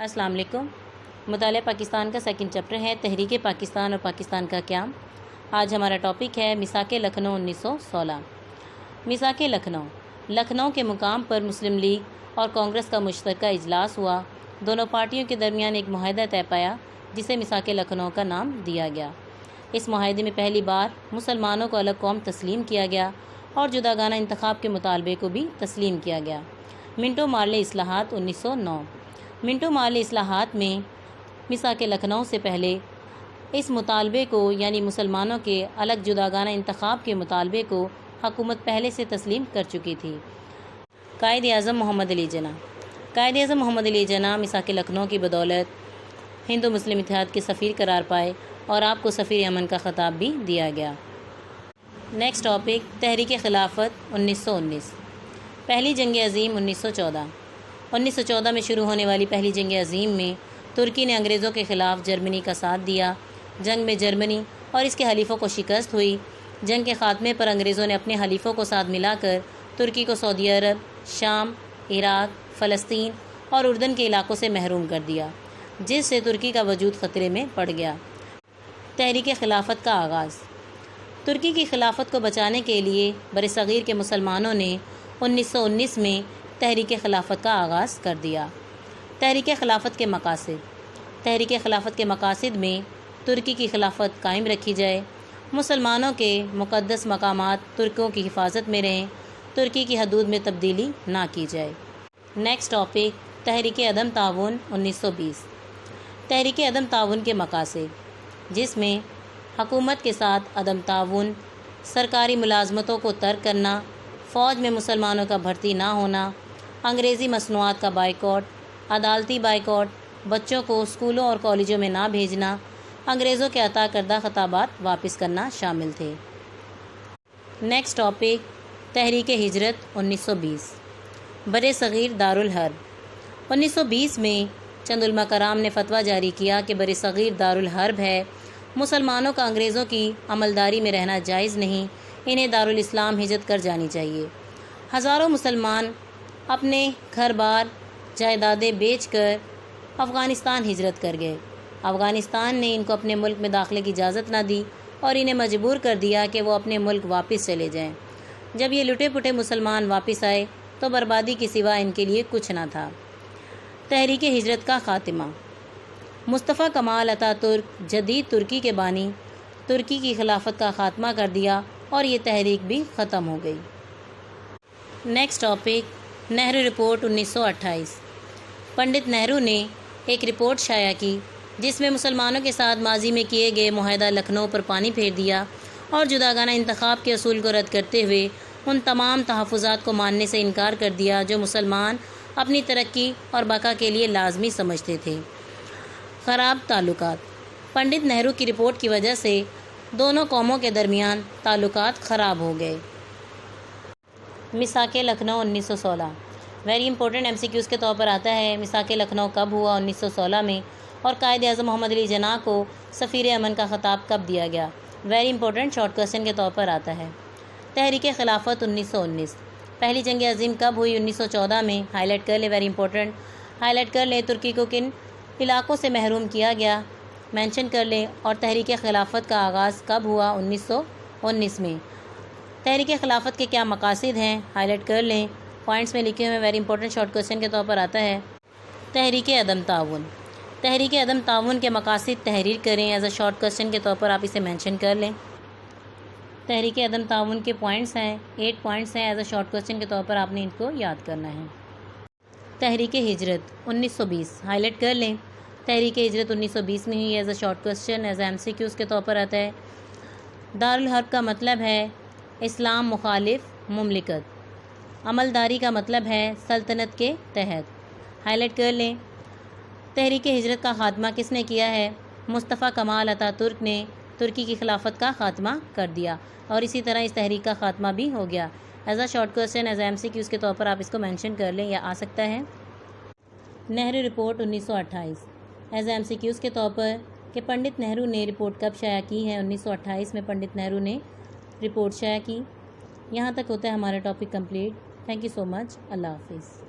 السلام علیکم۔ مطالعہ پاکستان کا سیکنڈ چیپٹر ہے تحریک پاکستان اور پاکستان کا قیام۔ آج ہمارا ٹاپک ہے میثاق لکھنؤ 1916۔ میثاق لکھنؤ کے مقام پر مسلم لیگ اور کانگریس کا مشترکہ اجلاس ہوا۔ دونوں پارٹیوں کے درمیان ایک معاہدہ طے پایا جسے میثاق لکھنؤ کا نام دیا گیا۔ اس معاہدے میں پہلی بار مسلمانوں کو الگ قوم تسلیم کیا گیا اور جداگانہ انتخاب کے مطالبے کو بھی تسلیم کیا گیا۔ منٹو مارلے اصلاحات 1909۔ منٹو مارلے اصلاحات میں میثاق لکھنؤ سے پہلے اس مطالبے کو یعنی مسلمانوں کے الگ جداگانہ انتخاب کے مطالبے کو حکومت پہلے سے تسلیم کر چکی تھی۔ قائد اعظم محمد علی جناح۔ قائد اعظم محمد علی جناح میثاق لکھنؤ کی بدولت ہندو مسلم اتحاد کے سفیر قرار پائے اور آپ کو سفیر امن کا خطاب بھی دیا گیا۔ نیکسٹ ٹاپک تحریک خلافت 1919۔ پہلی جنگ عظیم 1914۔ 1914 میں شروع ہونے والی پہلی جنگ عظیم میں ترکی نے انگریزوں کے خلاف جرمنی کا ساتھ دیا۔ جنگ میں جرمنی اور اس کے حلیفوں کو شکست ہوئی۔ جنگ کے خاتمے پر انگریزوں نے اپنے حلیفوں کو ساتھ ملا کر ترکی کو سعودی عرب، شام، عراق، فلسطین اور اردن کے علاقوں سے محروم کر دیا، جس سے ترکی کا وجود خطرے میں پڑ گیا۔ تحریک خلافت کا آغاز۔ ترکی کی خلافت کو بچانے کے لیے برصغیر کے مسلمانوں نے 1919 میں تحریک خلافت کا آغاز کر دیا۔ تحریک خلافت کے مقاصد۔ تحریک خلافت کے مقاصد میں ترکی کی خلافت قائم رکھی جائے، مسلمانوں کے مقدس مقامات ترکوں کی حفاظت میں رہیں، ترکی کی حدود میں تبدیلی نہ کی جائے۔ نیکسٹ ٹاپک تحریک عدم تعاون 1920۔ تحریک عدم تعاون کے مقاصد، جس میں حکومت کے ساتھ عدم تعاون، سرکاری ملازمتوں کو ترک کرنا، فوج میں مسلمانوں کا بھرتی نہ ہونا، انگریزی مصنوعات کا بائیکاٹ، عدالتی بائیکاٹ، بچوں کو اسکولوں اور کالجوں میں نہ بھیجنا، انگریزوں کے عطا کردہ خطابات واپس کرنا شامل تھے۔ نیکسٹ ٹاپک تحریک ہجرت 1920۔ برصغیر دارالحرب۔ 1920 میں چند علماء کرام نے فتویٰ جاری کیا کہ برصغیر دارالحرب ہے، مسلمانوں کا انگریزوں کی عملداری میں رہنا جائز نہیں، انہیں دارالاسلام ہجرت کر جانی چاہیے۔ ہزاروں مسلمان اپنے گھر بار جائیدادیں بیچ کر افغانستان ہجرت کر گئے۔ افغانستان نے ان کو اپنے ملک میں داخلے کی اجازت نہ دی اور انہیں مجبور کر دیا کہ وہ اپنے ملک واپس چلے جائیں۔ جب یہ لٹے پٹے مسلمان واپس آئے تو بربادی کے سوا ان کے لیے کچھ نہ تھا۔ تحریک ہجرت کا خاتمہ۔ مصطفیٰ کمال اتا ترک جدید ترکی کے بانی، ترکی کی خلافت کا خاتمہ کر دیا اور یہ تحریک بھی ختم ہو گئی۔ Next topic Nehru report 1928۔ Pandit Nehru نے ایک رپورٹ شائع کی جس میں مسلمانوں کے ساتھ ماضی میں کیے گئے معاہدہ لکھنؤ پر پانی پھیر دیا اور جداگانہ انتخاب کے اصول کو رد کرتے ہوئے ان تمام تحفظات کو ماننے سے انکار کر دیا جو مسلمان اپنی ترقی اور بقا کے لیے لازمی سمجھتے تھے۔ خراب تعلقات۔ پنڈت نہرو کی رپورٹ کی وجہ سے دونوں قوموں کے درمیان تعلقات خراب ہو گئے۔ میثاق لکھنؤ 1916۔ ویری امپورٹنٹ MCQs کے طور پر آتا ہے میثاق لکھنؤ کب ہوا 1916 میں، اور قائد اعظم محمد علی جناح کو سفیر امن کا خطاب کب دیا گیا۔ ویری امپورٹنٹ شارٹ کوسچن کے طور پر آتا ہے۔ تحریک خلافت 1919۔ پہلی جنگ عظیم کب ہوئی 1914 میں، ہائی لائٹ کر لیں، ویری امپورٹنٹ ہائی لائٹ کر لیں۔ ترکی کو کن علاقوں سے محروم کیا گیا مینشن کر لیں، اور تحریک خلافت کا آغاز کب ہوا 1919 میں۔ تحریک خلافت کے کیا مقاصد ہیں، ہائی لائٹ کر لیں، پوائنٹس میں لکھے ہوئے، ویری امپورٹنٹ شارٹ کوسچن کے طور پر آتا ہے۔ تحریک عدم تعاون۔ تحریک عدم تعاون کے مقاصد تحریر کریں، ایز اے شارٹ کوسچن کے طور پر آپ اسے مینشن کر لیں۔ تحریک عدم تعاون کے پوائنٹس ہیں، 8 پوائنٹس ہیں، ایز اے شارٹ کوسچن کے طور پر آپ نے ان کو یاد کرنا ہے۔ تحریک ہجرت 1920 ہائی لائٹ کر لیں۔ تحریک ہجرت 1920 میں ہوئی، as a short question, as a MCQs کے طور پر آتا ہے۔ دارالحرب کا مطلب ہے اسلام مخالف مملکت، عملداری کا مطلب ہے سلطنت کے تحت، ہائی لائٹ کر لیں۔ تحریک ہجرت کا خاتمہ کس نے کیا ہے، مصطفیٰ کمال اتا ترک نے ترکی کی خلافت کا خاتمہ کر دیا، اور اسی طرح اس تحریک کا خاتمہ بھی ہو گیا۔ As a short question, as a MCQs کے طور پر آپ اس کو مینشن کر لیں یا آ سکتا ہے۔ Nehru report 1928 as a MCQs کے طور پر کہ پنڈت نہرو نے رپورٹ کب شائع کی ہے، 1928 میں پنڈت نہرو نے رپورٹ شائع کی۔ یہاں تک ہوتا ہے ہمارا topic complete. Thank you so much. اللہ حافظ۔